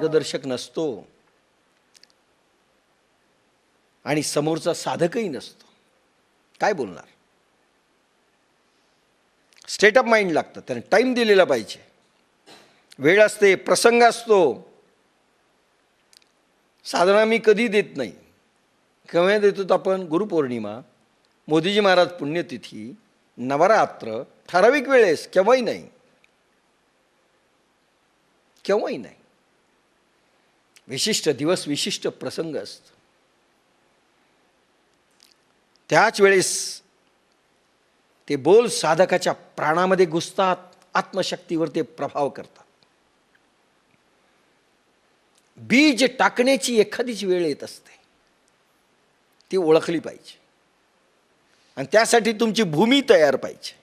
मार्गदर्शक नसतो आणि समोरचा साधकही नसतो, काय बोलणार? स्टेट ऑफ माइंड लागतं, त्याने टाईम दिलेला पाहिजे, वेळ असते, प्रसंग असतो. साधना मी कधी देत नाही. केव्हा देतो आपण? गुरुपौर्णिमा, मोदीजी महाराज पुण्यतिथी, नवरात्र, ठराविक वेळेस, केव्हाही नाही, केव्हाही नाही. विशिष्ट दिवस, विशिष्ट प्रसंग असतो, त्याच वेळेस ते बोल साधकाच्या प्राणामध्ये घुसतात, आत्मशक्तीवर ते प्रभाव करतात. बीज टाकण्याची एखादीच वेळ येत असते, ती ओळखली पाहिजे आणि त्यासाठी तुमची भूमी तयार पाहिजे,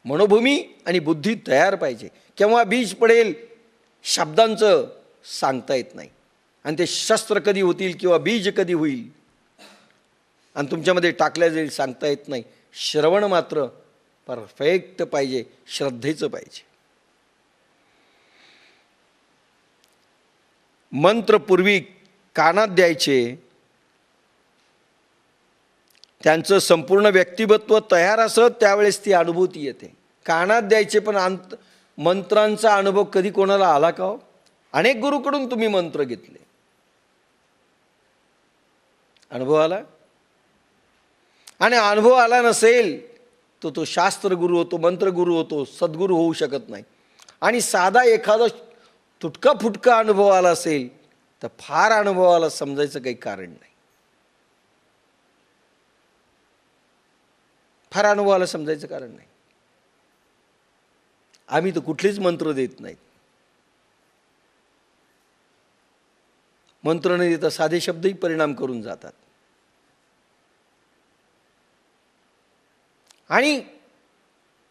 मनोभूमी आणि बुद्धी तयार पाहिजे. केव्हा बीज पडेल शब्दांचं सांगता येत नाही, आणि ते शस्त्र कधी होतील किंवा बीज कधी होईल आणि तुमच्यामध्ये टाकल्या जाईल सांगता येत नाही. श्रवण मात्र परफेक्ट पाहिजे, श्रद्धेचं पाहिजे. मंत्र पूर्वी कानात द्यायचे, त्यांचं संपूर्ण व्यक्तिमत्व तयार असत त्यावेळेस ती अनुभूती येते. कानात द्यायचे, पण मंत्रांचा अनुभव कधी कोणाला आला का हो? अनेक गुरुकडून तुम्ही मंत्र घेतले, अनुभव आला? आणि अनुभव आला नसेल तर तो शास्त्रगुरू होतो, मंत्रगुरू होतो, सद्गुरू होऊ शकत नाही. आणि साधा एखादा तुटका फुटका अनुभव आला असेल तर फार अनुभवाला समजायचं काही कारण नाही, फार अनुभवाला समजायचं कारण नाही. आम्ही तर कुठलेच मंत्र देत नाहीत. मंत्र न देता साधे शब्दही परिणाम करून जातात. आणि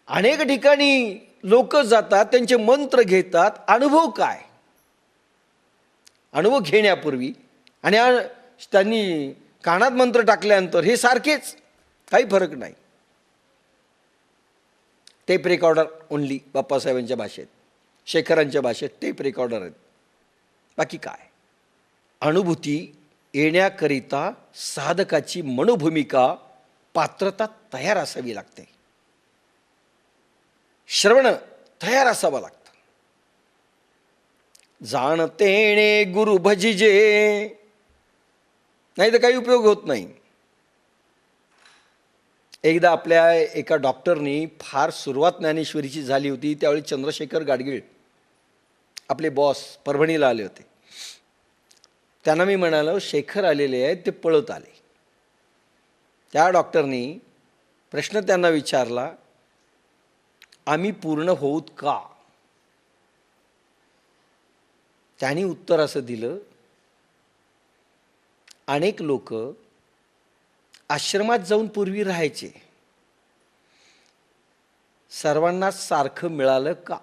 अनेक ठिकाणी लोक जातात, त्यांचे मंत्र घेतात. अनुभव काय? अनुभव घेण्यापूर्वी आणि त्यांनी कानात मंत्र टाकल्यानंतर हे सारखेच, काही फरक नाही. टेप रेकॉर्डर ओनली, बाप्पासाहेबांच्या भाषेत, शेखरांच्या भाषेत टेप रेकॉर्डर आहेत, बाकी काय? अनुभूती येण्याकरिता साधकाची मनोभूमिका, पात्रता तयार असावी लागते, श्रवण तयार असावं लागतं. जाणतेणे गुरु भजिजे, नाही तर काही उपयोग होत नाही. एकदा आपल्या एका डॉक्टरनी, फार सुरुवात ज्ञानेश्वरीची झाली होती त्यावेळी, चंद्रशेखर गाडगीळ आपले बॉस परभणीला आले होते. त्यांना मी म्हणालो, शेखर आलेले आहेत, ते पळत आले. त्या डॉक्टरनी प्रश्न त्यांना विचारला, आम्ही पूर्ण होऊत का? त्यांनी उत्तर असं दिलं, अनेक लोक आश्रमात जाऊन पूर्वी राहायचे, सर्वांना सारखं मिळालं का?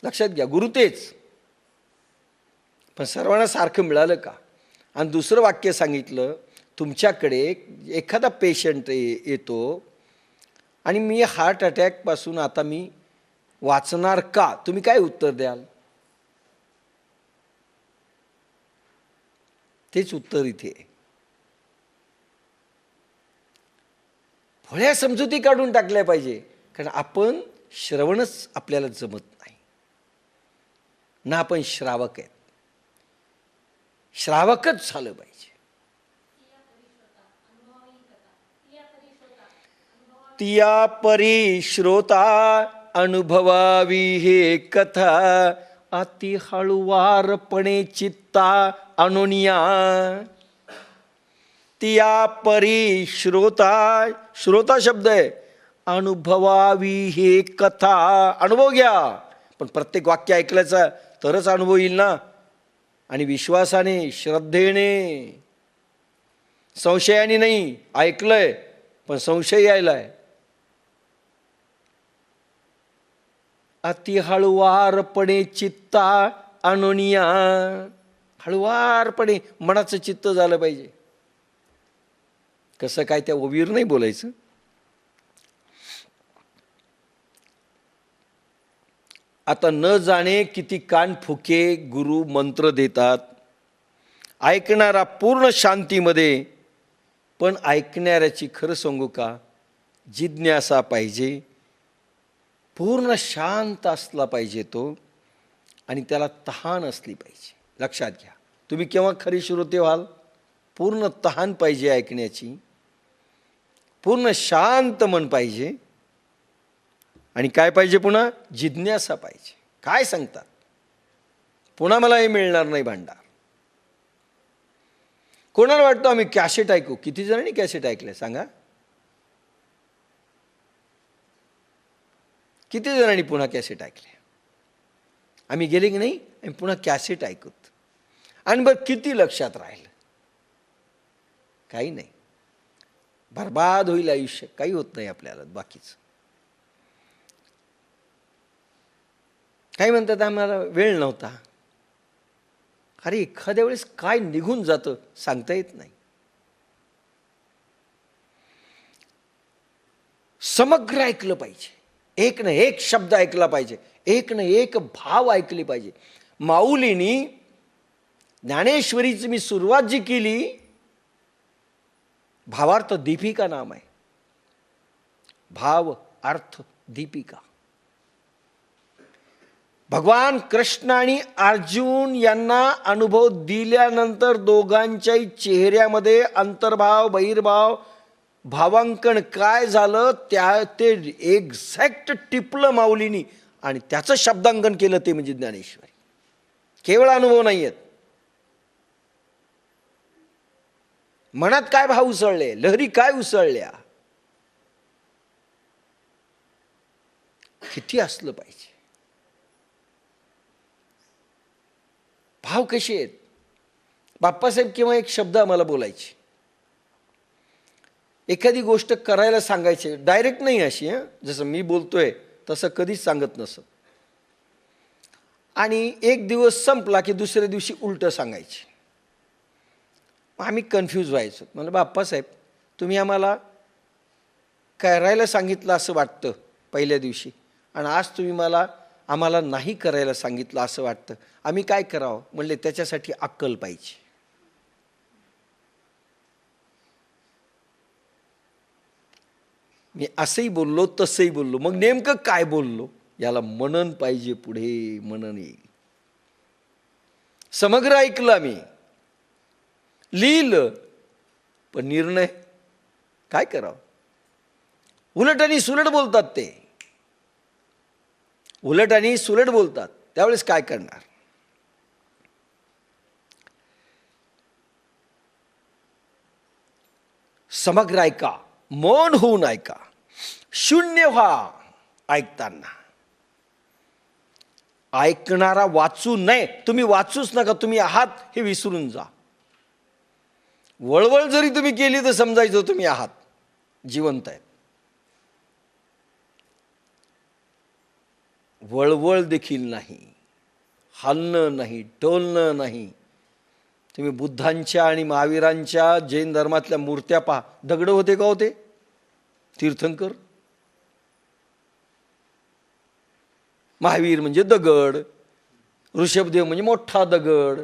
लक्षात घ्या, गुरु तेच, पण सर्वांना सारखं मिळालं का? आणि दुसरं वाक्य सांगितलं, तुमच्याकडे एखादा पेशंट येतो आणि मी हार्ट अटॅकपासून आता मी वाचणार का? तुम्ही काय उत्तर द्याल? तेच उत्तर इथे. भोळ्या समजुती काढून टाकल्या पाहिजे, कारण आपण श्रवणच आपल्याला जमत नाही ना, आपण श्रावक आहेत. श्रावकच झालं पाहिजे. तिया परी श्रोता अनुभवावी हे कथा, अति हळुवारपणे चित्ता अनुनिया. तिया परी श्रोता, श्रोता शब्द आहे, अनुभवावी हे कथा, अनुभव घ्या. पण प्रत्येक वाक्य ऐकल्याचा तरच अनुभव येईल ना. आणि विश्वासाने, श्रद्धेने, संशयाने नाही. ऐकलंय पण संशय यायलाय. अति हळुवारपणे चित्ता अनुनिया, हळुवारपणे मनाचं चित्त झालं पाहिजे. कसं काय, त्या ओवीर नाही बोलायचं. आता न जाणे किती कान फुके गुरु मंत्र देतात. ऐकणारा पूर्ण शांतीमध्ये, पण ऐकणाऱ्याची खरं सांगू का जिज्ञासा पाहिजे. पूर्ण शांत असला पाहिजे तो, आणि त्याला तहान असली पाहिजे. लक्षात घ्या, तुम्ही केव्हा खरी श्रोते व्हाल? पूर्ण तहान पाहिजे ऐकण्याची, पूर्ण शांत मन पाहिजे, आणि काय पाहिजे पुन्हा? जिज्ञासा पाहिजे. काय सांगतात? पुन्हा मला हे मिळणार नाही भांडार. कोणाला वाटतं आम्ही कॅसेट ऐकू? किती जणांनी कॅसेट ऐकले सांगा? किती जणांनी पुन्हा कॅसेट ऐकले? आम्ही गेले की नाही, आम्ही पुन्हा कॅसेट ऐकूत. आणि बरं किती लक्षात राहिलं? काही नाही. बर्बाद होईल आयुष्य, काही होत नाही आपल्याला बाकीचं. काही म्हणतात आम्हाला वेळ नव्हता. अरे एखाद्या वेळेस काय निघून जातं सांगता येत नाही. समग्र ऐकलं पाहिजे. एक ना एक शब्द ऐकला पाहिजे, एक ना एक भाव ऐकले पाहिजे. माऊलीनी ज्ञानेश्वरीची मी सुरुवात जी केली, भावार्थ दीपिका नाम आहे. भाव अर्थ दीपिका. भगवान कृष्ण आणि अर्जुन यांना अनुभव दिल्यानंतर दोघांच्याही चेहऱ्यामध्ये अंतर्भाव बहिर्भाव भावांकन काय झालं त्या ते एक्झॅक्ट टिपलं माऊलीनी, आणि त्याचं शब्दांकन केलं ते म्हणजे ज्ञानेश्वरी. केवळ अनुभव नाही आहेत, मनात काय भाव उसळले, लहरी काय उसळल्या, किती असलं पाहिजे. भाव कसे आहेत? बाप्पासाहेब किंवा एक शब्द आम्हाला बोलायचे, एखादी गोष्ट करायला सांगायची, डायरेक्ट नाही अशी, जसं मी बोलतोय तसं कधीच सांगत नसत. आणि एक दिवस संपला की दुसऱ्या दिवशी उलटं सांगायचे. आम्ही कन्फ्यूज व्हायचो. म्हणजे बाप्पासाहेब तुम्ही आम्हाला करायला सांगितलं असं वाटतं पहिल्या दिवशी, आणि आज तुम्ही आम्हाला नाही करायला सांगितलं असं वाटतं, आम्ही काय करावं? म्हणले त्याच्यासाठी अक्कल पाहिजे. मी असंही बोललो तसंही बोललो, मग नेमकं काय बोललो याला मनन पाहिजे. पुढे मनन येईल. समग्र ऐकलं आम्ही, लिहिलं, पण निर्णय काय करावं? उलट आणि सुलट बोलतात ते, उलट आणि सुलट बोलतात. त्यावेळेस काय करणार? समग्र ऐका, मौन होऊन ऐका, शून्य व्हा ऐकताना. ऐकणारा वाचू नये. तुम्ही वाचूच नका, तुम्ही आहात हे विसरून जा. वळवळ जरी तुम्ही केली तर समजायचं तुम्ही आहात, जिवंत आहेत. वळवळ देखील नाही, हलणं नाही, डोलणं नाही. तुम्ही बुद्धांच्या आणि महावीरांच्या जैन धर्मातल्या मूर्त्या पहा, दगड होते का होते? तीर्थंकर. महावीर म्हणजे दगड, ऋषभदेव म्हणजे मोठा दगड,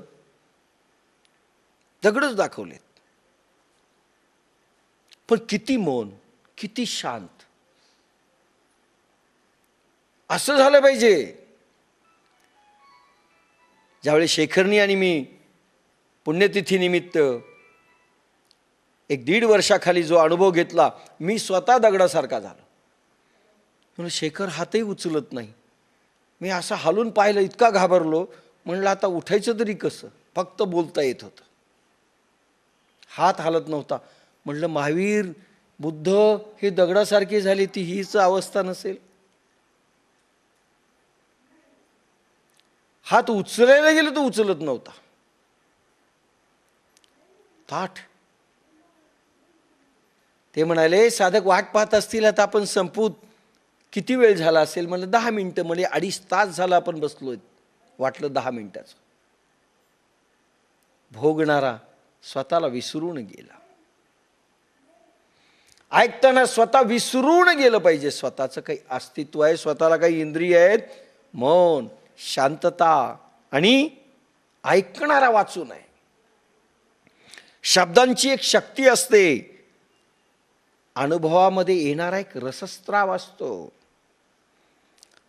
दगडच दाखवलेत. पण किती मौन, किती शांत. असं झालं पाहिजे. ज्यावेळी शेखरनी आणि मी पुण्यतिथीनिमित्त 1-1.5 वर्षाखाली जो अनुभव घेतला, मी स्वतः दगडासारखा झालो. म्हणून शेखर हातही उचलत नाही. मी असं हालून पाहिलं, इतका घाबरलो. म्हणलं आता उठायचं तरी कसं? फक्त बोलता येत होतं, हात हालत नव्हता. म्हटलं महावीर बुद्ध हे दगडासारखे झाले, ती हीच अवस्था नसेल? हात उचलायला गेलं तर उचलत नव्हता, ताठ. ते म्हणाले साधक वाट पाहत असतील, आता आपण संपूत. किती वेळ झाला असेल? म्हणलं 10 मिनिटं. म्हणजे 2.5 तास झाला आपण बसलोय. वाटलं 10 मिनिटाचं. भोगणारा स्वतःला विसरून गेला. ऐकताना स्वतः विसरून गेलं पाहिजे. स्वतःचं काही अस्तित्व आहे, स्वतःला काही इंद्रिय आहेत. मौन, शांतता आणि ऐकणारा वाचू नये. शब्दांची एक शक्ती असते, अनुभवामध्ये येणारा एक रसस्त्राव असतो.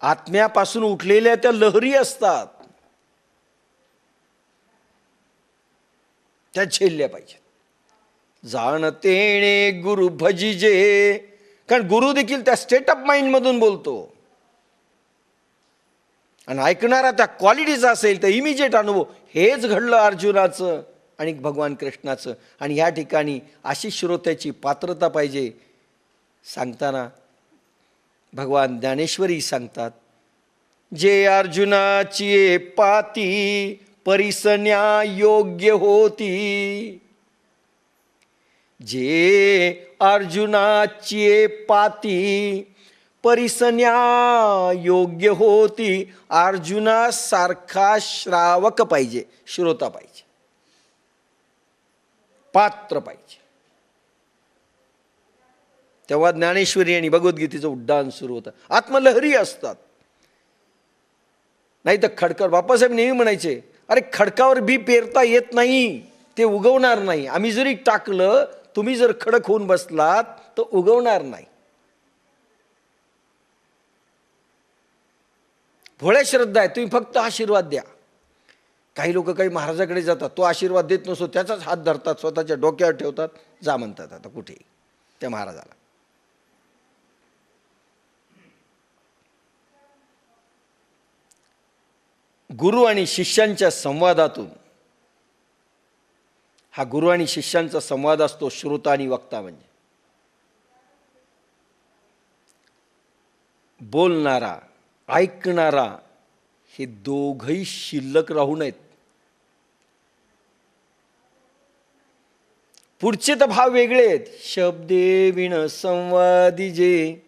आत्म्यापासून उठलेल्या त्या लहरी असतात, त्या झेलल्या पाहिजेत. जाणतेणे गुरु भजिजे, कारण गुरु देखील त्या स्टेट ऑफ माइंड मधून बोलतो. आणि ऐकणारा त्या क्वालिटीचा असेल तर इमिजिएट अनुभव. हेच घडलं अर्जुनाचं आणि भगवान कृष्णाचं. आणि ह्या ठिकाणी अशी श्रोत्याची पात्रता पाहिजे. सांगताना भगवान ज्ञानेश्वरी सांगतात, जे अर्जुनाची पाती परिसन्या योग्य होती. जे अर्जुनाची पाती परिसन्या योग्य होती. अर्जुनासारखा श्रावक पाहिजे, श्रोता पाहिजे, पात्र पाहिजे. तेव्हा ज्ञानेश्वरी आणि भगवद्गीतेचं उड्डाण सुरू होतं. आत्मलहरी असतात. नाही तर खडकावर, बाप्पासाहेब नेहमी म्हणायचे, अरे खडकावर बी पेरता येत नाही, ते उगवणार नाही. आम्ही जरी टाकलं, तुम्ही जर खडक होऊन बसलात तर उगवणार नाही. भोळ्या श्रद्धा आहे, तुम्ही फक्त आशीर्वाद द्या. काही लोक काही महाराजाकडे जातात, तो आशीर्वाद देत नसतो, त्याचाच हात धरतात, स्वतःच्या डोक्यावर ठेवतात, जा म्हणतात आता कुठेही त्या महाराजाला. गुरु आणि शिष्यांच्या संवादातून, हा गुरु आणि शिष्यांचा संवाद असतो, श्रोता आणि वक्ता. म्हणजे बोलणारा, ऐकणारा हे दोघही शिल्लक राहू नयेत. पुढचे तर भाव वेगळे आहेत. शब्दे विण संवादिजे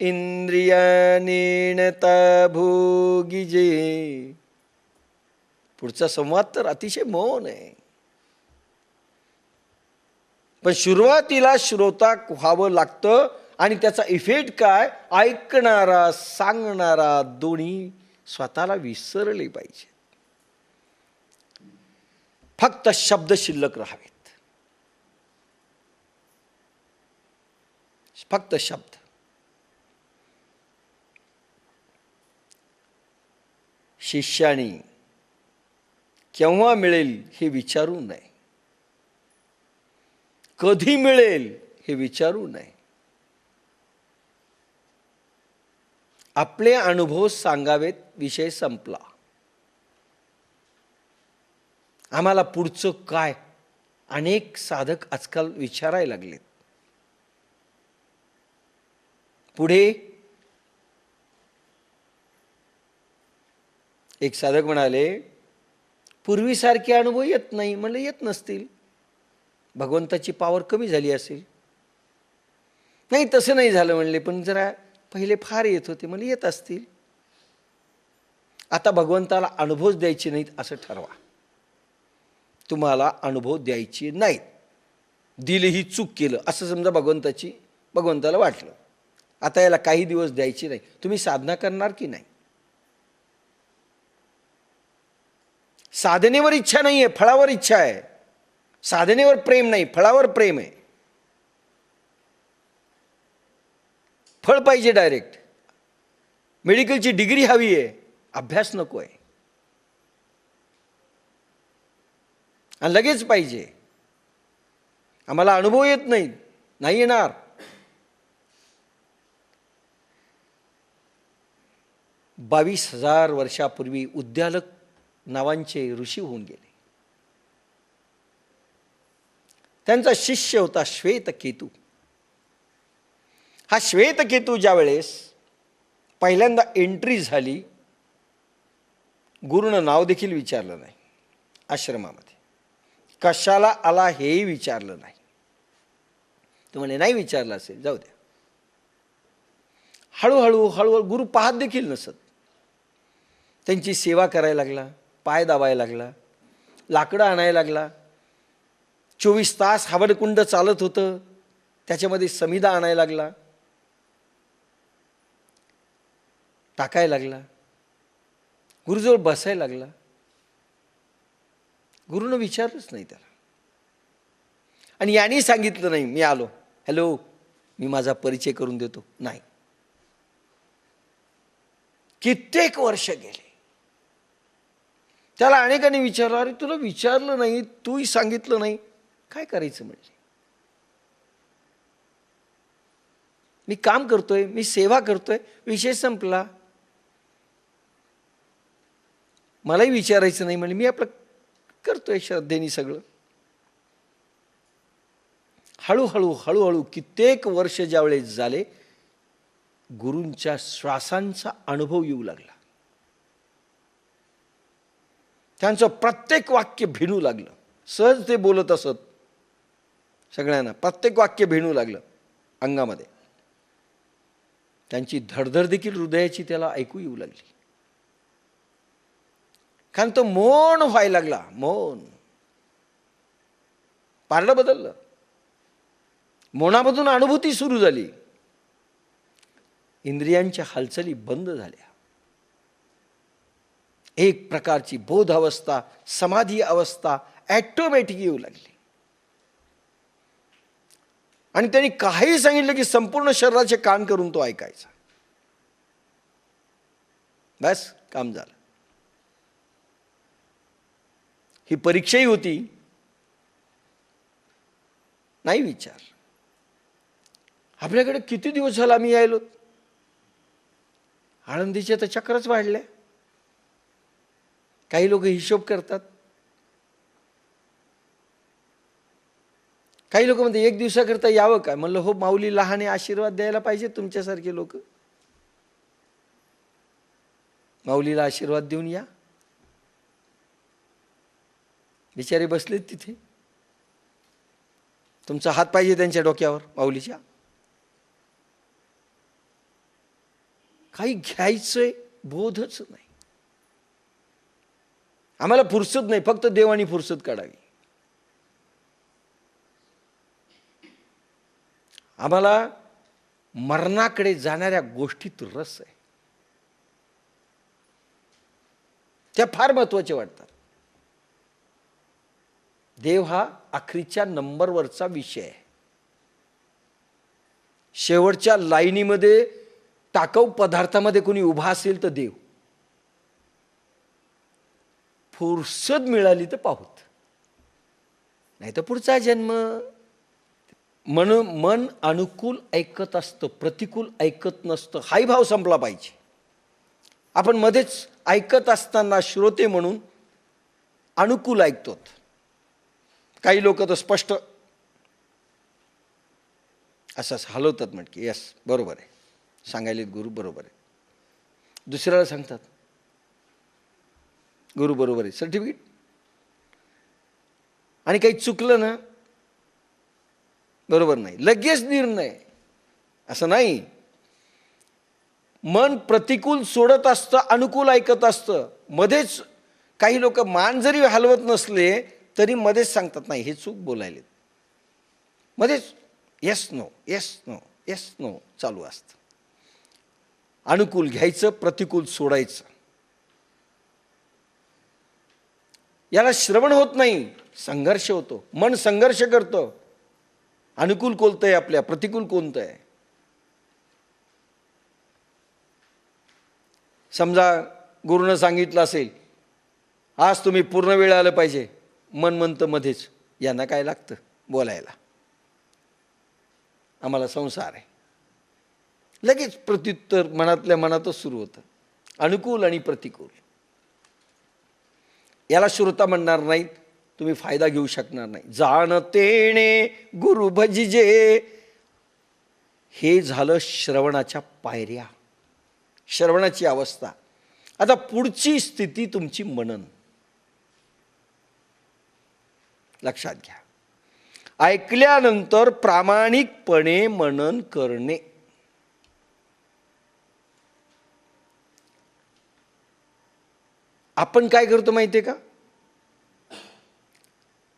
इंद्रियानेणता भोगिजे. पुढचा संवाद तर अतिशय मौन आहे. पण सुरुवातीला श्रोता व्हावं लागतं. आणि त्याचा इफेक्ट काय? ऐकणारा, सांगणारा दोन्ही स्वतःला विसरले पाहिजे. फक्त शब्द शिल्लक राहावेत, फक्त शब्द. शिष्याने केव्हा मिळेल हे विचारू नये, कधी मिळेल हे विचारू नये. आपले अनुभव सांगावेत, विषय संपला. आम्हाला पुढचं काय, अनेक साधक आजकाल विचारायला लागलेत. पुढे एक साधक म्हणाले, पूर्वीसारखे अनुभव येत नाही. म्हणलं येत नसतील, भगवंताची पॉवर कमी झाली असेल. नाही तसं नाही झालं म्हणले, पण जरा पहिले फार येत होते. म्हणजे येत असतील. आता भगवंताला अनुभव द्यायचे नाहीत असं ठरवा. तुम्हाला अनुभव द्यायचे नाहीत, दिले ही चूक केलं असं समजा भगवंताला वाटलं. आता याला काही दिवस द्यायचे नाही. तुम्ही साधना करणार की नाही? साधनेवर इच्छा नाही आहे, फळावर इच्छा आहे. साधनेवर प्रेम नाही, फळावर प्रेम आहे. फळ पाहिजे डायरेक्ट. मेडिकलची डिग्री हवी आहे, अभ्यास नको आहे. आणि लगेच पाहिजे. आम्हाला अनुभव येत नाही, नाही येणार. बावीस 22,000 वर्षापूर्वी उद्दालक नावांचे ऋषी होऊन गेले. त्यांचा शिष्य होता श्वेतकेतू. हा श्वेतकेतू ज्या वेळेस पहिल्यांदा एंट्री झाली, गुरुनं नाव देखील विचारलं नाही. आश्रमामध्ये कशाला आला हेही विचारलं नाही. तो म्हणे नाही विचारलं असेल, जाऊ द्या. हळूहळू गुरु पाहत देखील नसत. त्यांची सेवा करायला लागला, पाय दाबायला लागला, लाकडं आणायला लागला. 24 तास हवनकुंड चालत होतं, त्याच्यामध्ये समिधा आणायला लागला, टाकायला लागला. गुरुजवळ बसायला लागला. गुरुनं विचारलंच नाही त्याला. आणि यांनी सांगितलं नाही, मी आलो, हॅलो, मी माझा परिचय करून देतो, नाही. कित्येक वर्ष गेले. त्याला अनेकांनी विचारलं, अरे तुला विचारलं नाही, तूही सांगितलं नाही, काय करायचं म्हणजे? मी काम करतोय, मी सेवा करतोय, विषय संपला. मलाही विचारायचं नाही म्हणजे मी आपलं करतोय श्रद्धेने सगळं. हळूहळू कित्येक वर्ष ज्यावेळेस झाले, गुरूंच्या श्वासांचा अनुभव येऊ लागला. त्यांचं प्रत्येक वाक्य भिनू लागलं. सहज ते बोलत असत सगळ्यांना, प्रत्येक वाक्य भिनू लागलं अंगामध्ये. त्यांची धडधड देखील हृदयाची त्याला ऐकू येऊ लागली. कारण तो मौन व्हायला लागला. मौन पारडं बदललं. मौनामधून अनुभूती सुरू झाली. इंद्रियांच्या हालचाली बंद झाल्या. एक प्रकारची बोध अवस्था, समाधी अवस्था ॲटोमॅटिक येऊ लागली. आणि त्यांनी काही सांगितलं की संपूर्ण शरीराचे कान करून तो ऐकायचा. बस काम झालं. ही परीक्षाही होती, नाही विचार. आपल्याकडे किती दिवस झाला आम्ही यायलो, आळंदीच्या तर चक्रच वाढल्या. काही लोक हिशोब करतात, काही लोक म्हणते एक दिवसाकरता यावं काय. म्हणलं हो माऊली लहाने आशीर्वाद द्यायला पाहिजे तुमच्यासारखे लोक. माऊलीला आशीर्वाद देऊन या. बिचारे बसलेत तिथे, तुमचा हात पाहिजे त्यांच्या डोक्यावर माऊलीच्या. काही घ्यायचंय बोधच नाही. आम्हाला फुरसत नाही, फक्त देवानी फुरसत काढावी. आम्हाला मरणाकडे जाणाऱ्या गोष्टीत रस आहे, त्या फार महत्वाच्या वाटतात. देव हा आखरीच्या नंबरवरचा विषय आहे. शेवटच्या लाईनीमध्ये टाकाऊ पदार्थामध्ये कोणी उभा असेल तर देव. फुरसत मिळाली तर पाहूत, नाही तर पुढचा जन्म. म्हणून मन अनुकूल ऐकत असतं, प्रतिकूल ऐकत नसतं. हाही भाव संपला पाहिजे. आपण मध्येच ऐकत असताना श्रोते म्हणून अनुकूल ऐकतो. काही लोक तर स्पष्ट असंच हलवतात, म्हणजे यस बरोबर आहे, सांगायले गुरु बरोबर आहे. दुसऱ्याला सांगतात गुरु बरोबर आहे, सर्टिफिकेट. आणि काही चुकलं ना, बरोबर नाही, लगेच निर्णय. असं नाही. मन प्रतिकूल सोडत असतं, अनुकूल ऐकत असतं. मध्येच काही लोक मान जरी हलवत नसले तरी मध्येच सांगतात नाही हे चूक बोलायले. मध्येच yes no yes no yes no चालू असतं. अनुकूल घ्यायचं, प्रतिकूल सोडायचं. याला श्रवण होत नाही, संघर्ष होतो. मन संघर्ष करतं. अनुकूल कोणतं आहे आपल्या, प्रतिकूल कोणतं आहे. समजा गुरुनं सांगितलं असेल आज तुम्ही पूर्ण वेळ आलं पाहिजे, मन म्हणतं मध्येच यांना काय लागतं बोलायला, आम्हाला संसार आहे. लगेच प्रत्युत्तर मनातल्या मनातच सुरू होतं. अनुकूल आणि प्रतिकूल याला श्रोता म्हणणार नाहीत, तुम्ही फायदा घेऊ शकणार नाही. जाणतेने गुरु भजिजे, हे झालं श्रवणाच्या पायऱ्या, श्रवणाची अवस्था. आता पुढची स्थिती तुमची मनन. लक्षात घ्या, ऐकल्यानंतर प्रामाणिकपणे मनन करणे. आपण काय करतो माहितीये का,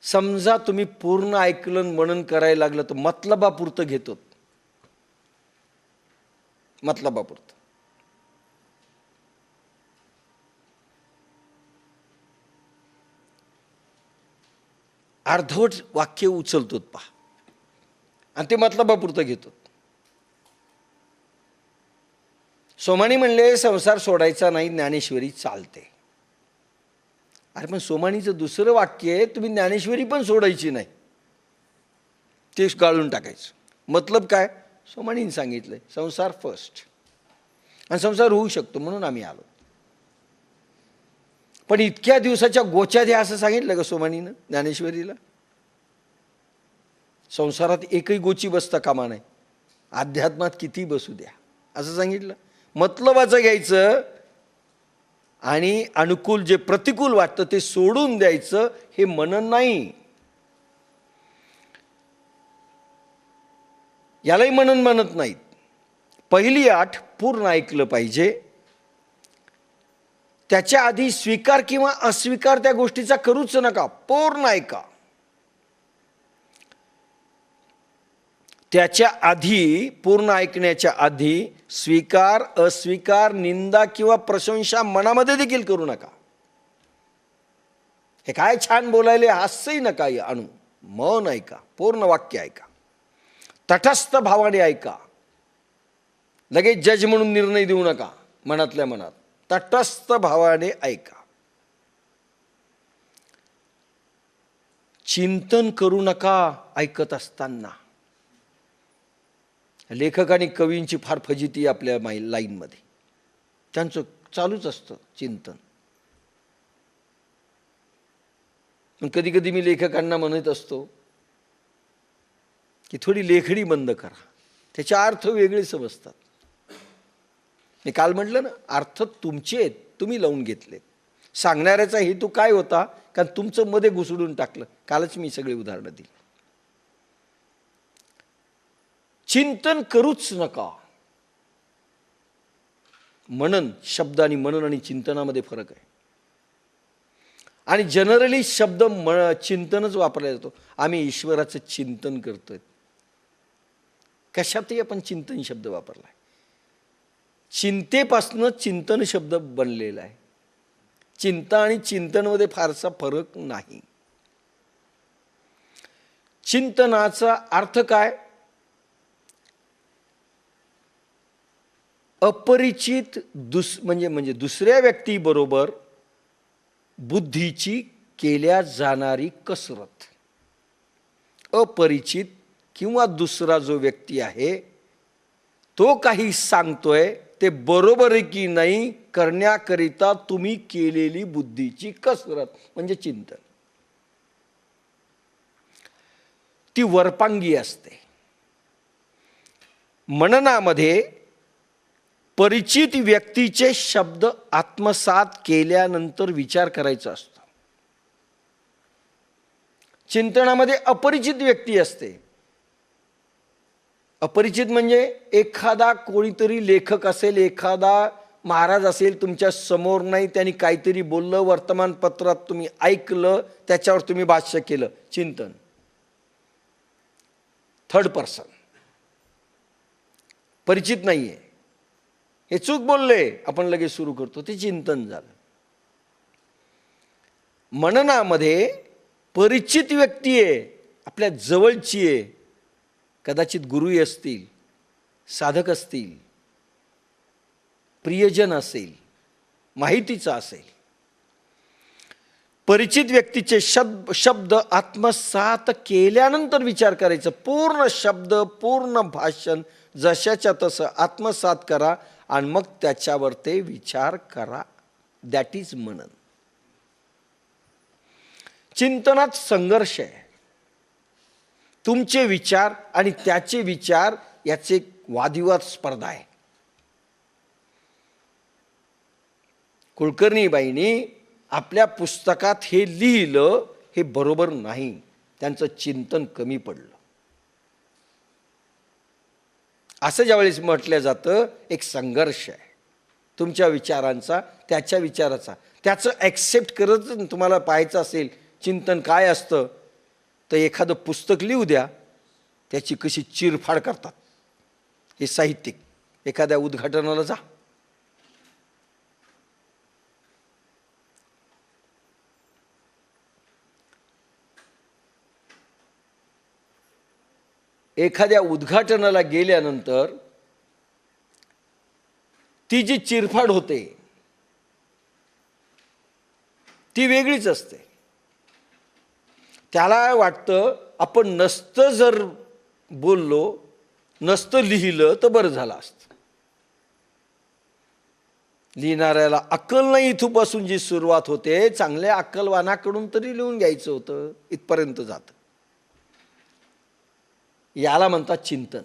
समजा तुम्ही पूर्ण ऐकलं मनन करायला लागलं तर मतलबापुरतं घेतो. मतलबापुरतं. अर्धवट वाक्य उचलतो पहा आणि ते मतलबापुरतं घेतो. सोमानी म्हणले संसार सोडायचा नाही, ज्ञानेश्वरी चालते. अरे पण सोमानीचं दुसरं वाक्य आहे, तुम्ही ज्ञानेश्वरी पण सोडायची नाही, ते गाळून टाकायचं. मतलब काय? सोमानीने सांगितलंय संसार फर्स्ट, आणि संसार होऊ शकतो म्हणून आम्ही आलो. पण इतक्या दिवसाच्या गोच्या द्या असं सांगितलं का सोमानीनं ज्ञानेश्वरीला? संसारात एकही गोची बसता कामा नाही, अध्यात्मात किती बसू द्या असं सांगितलं. मतलबाचं घ्यायचं आणि अनुकूल जे प्रतिकूल वाटतं ते सोडून द्यायचं, हे मनन नाही. यालाही मनन म्हणत नाहीत. पहिली आठ पूर्ण ऐकलं पाहिजे, त्याच्या आधी स्वीकार किंवा अस्वीकार त्या गोष्टीचा करूच नका, पूर्ण ऐका. त्याच्या आधी, पूर्ण ऐकण्याच्या आधी स्वीकार अस्वीकार निंदा किंवा प्रशंसा मनामध्ये देखील करू नका. हे काय छान बोलायले हास्यही नका आणू, मौन ऐका, पूर्ण वाक्य ऐका, तटस्थ भावाने ऐका. लगेच जज म्हणून निर्णय देऊ नका, मनातल्या मनात तटस्थ भावाने ऐका. चिंतन करू नका ऐकत असताना. लेखक आणि कवींची फार फजिती आपल्या लाईनमध्ये, त्यांचं चालूच असतं चिंतन. पण कधी कधी मी लेखकांना म्हणत असतो की थोडी लेखणी बंद करा, त्याचे अर्थ वेगळे समजतात. मी काल म्हटलं ना, अर्थ तुमचे आहेत, तुम्ही लावून घेतले. सांगणाऱ्याचा हेतू काय होता? कारण तुमचं मध्ये घुसडून टाकलं. कालच मी सगळे उदाहरणं दिली. चिंतन करूच नका. मनन, शब्द आणि मनन आणि चिंतनामध्ये फरक आहे. आणि जनरली शब्द चिंतनच वापरला जातो. आम्ही ईश्वराचं चिंतन करतोय, कशातही आपण चिंतन शब्द वापरलाय. चिंतेपासून चिंतन शब्द बनलेला आहे. चिंता आणि चिंतनमध्ये फारसा फरक नाही. चिंतनाचा अर्थ काय? अपरिचित म्हणजे दुसऱ्या व्यक्तीबरोबर बुद्धीची केल्या जाणारी कसरत. अपरिचित किंवा दुसरा जो व्यक्ती आहे तो काही सांगतोय ते बरोबर आहे की नाही करण्याकरिता तुम्ही केलेली बुद्धीची कसरत म्हणजे चिंतन. ती वरपांगी असते. मननामध्ये परिचित व्यक्तीचे शब्द आत्मसात केल्यानंतर विचार करायचा असतो. चिंतनामध्ये अपरिचित व्यक्ती असते. अपरिचित म्हणजे एखादा कोणीतरी लेखक असेल, एखादा महाराज असेल, तुमच्या समोर नाही, त्यांनी काहीतरी बोललं, वर्तमानपत्रात तुम्ही ऐकलं, त्याच्यावर तुम्ही भाष्य केलं, चिंतन. थर्ड पर्सन, परिचित नाहीये, हे चूक बोलले, आपण लगेच सुरू करतो, ते चिंतन झालं. मननामध्ये परिचित व्यक्ती आहे, आपल्या जवळची आहे, कदाचित गुरुही असतील, साधक असतील, प्रियजन असेल, माहितीचा असेल. परिचित व्यक्तीचे शब्द आत्मसात केल्यानंतर विचार करायचं. पूर्ण शब्द, पूर्ण भाषण जशाच्या तसं आत्मसात करा आणि मग त्याच्यावर ते विचार करा. दॅट इज मनन. चिंतनात संघर्ष आहे. तुमचे विचार आणि त्याचे विचार याचे वादिवाद स्पर्धा आहे. कुलकर्णीबाईंनी आपल्या पुस्तकात हे लिहिलं, हे बरोबर नाही, त्यांचं चिंतन कमी पडलं. असं ज्यावेळेस म्हटलं जातं, एक संघर्ष आहे तुमच्या विचारांचा, त्याच्या विचाराचा. त्याचं ॲक्सेप्ट करत तुम्हाला पाहायचं असेल चिंतन काय असतं, तर एखादं पुस्तक लिहू द्या, त्याची कशी चिरफाड करतात हे साहित्यिक. एखाद्या उद्घाटनाला जा, एखाद्या उद्घाटनाला गेल्यानंतर ती जी चिरफाड होते ती वेगळीच असते. त्याला वाटतं आपण नसतं जर बोललो, नसतं लिहिलं तर बरं झालं असतं. लिहिणाऱ्याला अक्कल नाही इथूपासून जी सुरुवात होते, चांगल्या अक्कलवानाकडून तरी लिहून घ्यायचं होतं, इथपर्यंत जातं. याला म्हणतात चिंतन.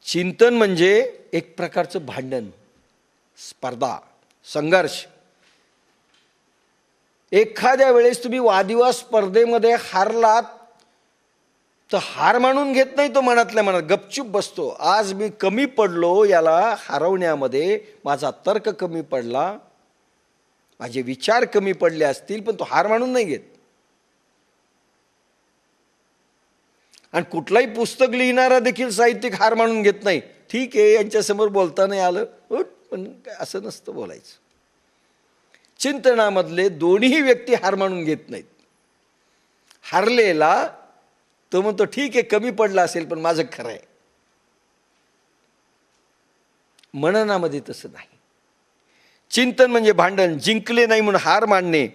चिंतन म्हणजे एक प्रकारचं भांडण, स्पर्धा, संघर्ष. एखाद्या वेळेस तुम्ही वादिवाद स्पर्धेमध्ये हारलात तर हार मानून घेत नाही तो, मनातल्या मनात गपचूप बसतो. आज मी कमी पडलो याला हरवण्यामध्ये, माझा तर्क कमी पडला, माझे विचार कमी पडले असतील, पण तो हार मानून नाही घेत. आणि कुठलाही पुस्तक लिहिणारा देखील साहित्यिक हार मानून घेत नाही. ठीक आहे, यांच्यासमोर बोलता नाही आलं, पण असं नसतं बोलायचं. चिंतनामधले दोन्ही व्यक्ती हार मानून घेत नाहीत. हारलेला तो म्हणतो ठीक आहे, कमी पडला असेल पण माझं खरं आहे. मननामध्ये तसं नाही. चिंतन म्हणजे भांडण, जिंकले नाही म्हणून हार मानणे.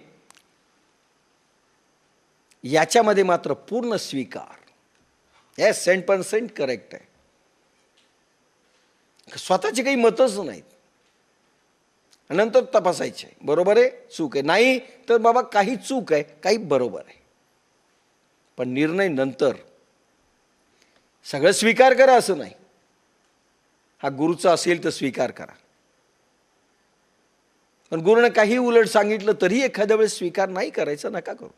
याच्यामध्ये मात्र पूर्ण स्वीकार. 100% करेक्ट आहे. स्वतःची काही मतच नाहीत. नंतर तपासायचे, बरोबर आहे चूक आहे, नाही तर बाबा काही चूक आहे, काही बरोबर आहे, पण निर्णय नंतर. सगळं स्वीकार करा असं नाही. हा गुरुचा असेल तर स्वीकार करा, पण गुरुनं काही उलट सांगितलं तरी एखाद्या वेळेस स्वीकार नाही करायचा, नका करू.